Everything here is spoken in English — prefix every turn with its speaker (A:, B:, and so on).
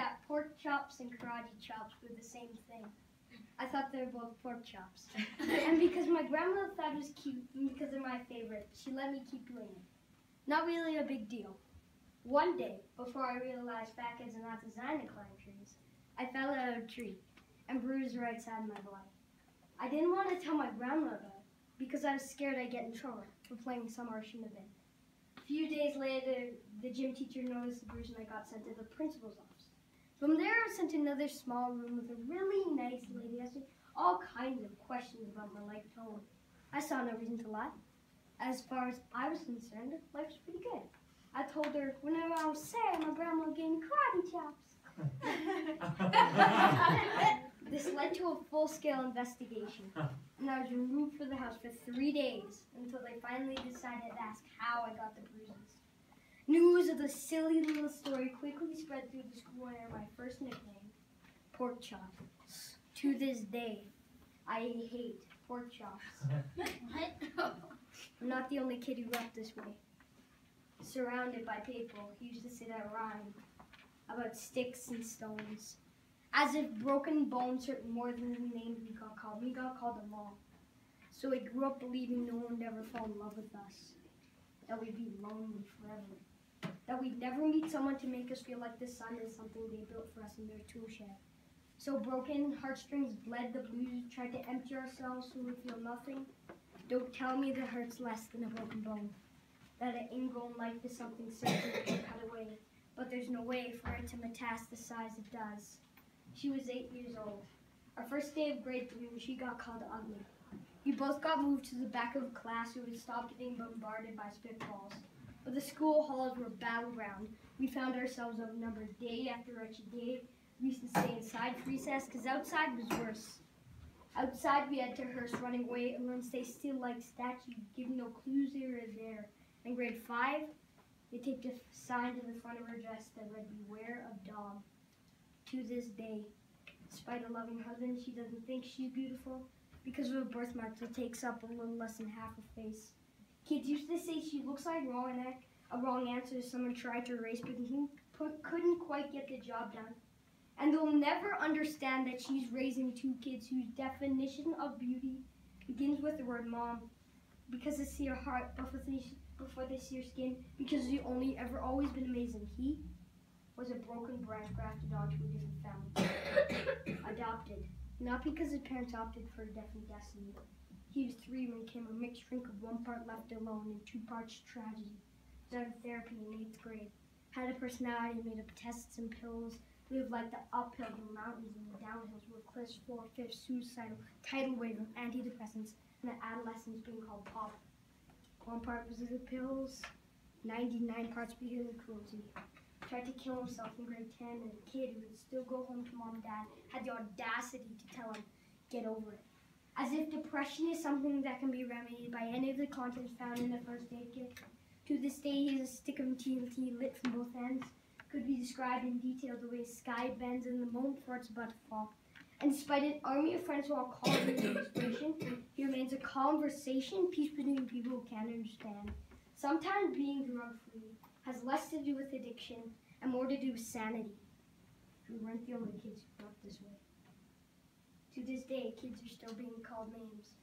A: that pork chops and karate chops were the same thing. I thought they were both pork chops. And because my grandmother thought it was cute, and because they're my favorite, she let me keep doing it. Not really a big deal. One day, before I realized fat kids are not designed to climb trees, I fell out of a tree and bruised the right side of my body. I didn't want to tell my grandmother about it because I was scared I'd get in trouble for playing somewhere I shouldn't have been. A few days later, the gym teacher noticed the bruise and I got sent to the principal's office. From there, I was sent to another small room with a really nice lady asking all kinds of questions about my life tone. I saw no reason to lie. As far as I was concerned, life was pretty good. I told her whenever I was sad, my grandma gave me karate chops. This led to a full-scale investigation, and I was removed from the house for 3 days until they finally decided to ask how I got the bruises. News of the silly little story quickly spread through the school under my first nickname, Pork Chop. To this day, I hate pork chops. I'm not the only kid who grew up this way. Surrounded by people who used to say that rhyme about sticks and stones. As if broken bones hurt more than the names we got called. We got called them all. So we grew up believing no one would ever fall in love with us. That we'd be lonely forever. That we'd never meet someone to make us feel like the sun is something they built for us in their tool shed. So broken heartstrings bled the blues, tried to empty ourselves so we'd feel nothing. Don't tell me that hurts less than a broken bone. That an ingrown life is something simple to cut away, but there's no way for it to metastasize it does. She was 8 years old. Our first day of grade 3, she got called ugly. We both got moved to the back of class so we would stop getting bombarded by spitballs. But the school halls were battleground. We found ourselves outnumbered day after wretched day. We used to stay inside for recess because outside was worse. Outside we had to rehearse running away and learn to stay still like statues, giving no clues they were there. In grade 5, they taped a sign to the front of her dress that read, "Beware of dog." To this day, despite a loving husband, she doesn't think she's beautiful because of a birthmark that takes up a little less than half her face. Kids used to say she looks like a wrong answer someone tried to erase but couldn't quite get the job done. And they'll never understand that she's raising 2 kids whose definition of beauty begins with the word mom. Because they see her heart before they see her skin, because she's only ever always been amazing. He was a broken branch grafted onto a different family. Adopted. Not because his parents opted for a different destiny. He was 3 when he came a mixed drink of 1 part left alone and 2 parts tragedy. Started therapy in 8th grade. Had a personality made up of tests and pills. Lived like the uphills and mountains and the downhills with cliffs, 4/5 suicidal, tidal wave of antidepressants, and an adolescence being called pop. 1 part was the pills, 99 parts because of cruelty. Tried to kill himself in grade 10, and a kid who would still go home to mom and dad had the audacity to tell him, "Get over it." As if depression is something that can be remedied by any of the contents found in a first aid kit. To this day, he has a stick of TNT lit from both ends. Could be described in detail the way his sky bends in the moment before it's about to fall. And despite an army of friends who all call him an inspiration, he remains a conversation piece between people who can't understand. Sometimes being drug-free has less to do with addiction and more to do with sanity. We weren't the only kids who grew up this way. To this day, kids are still being called names.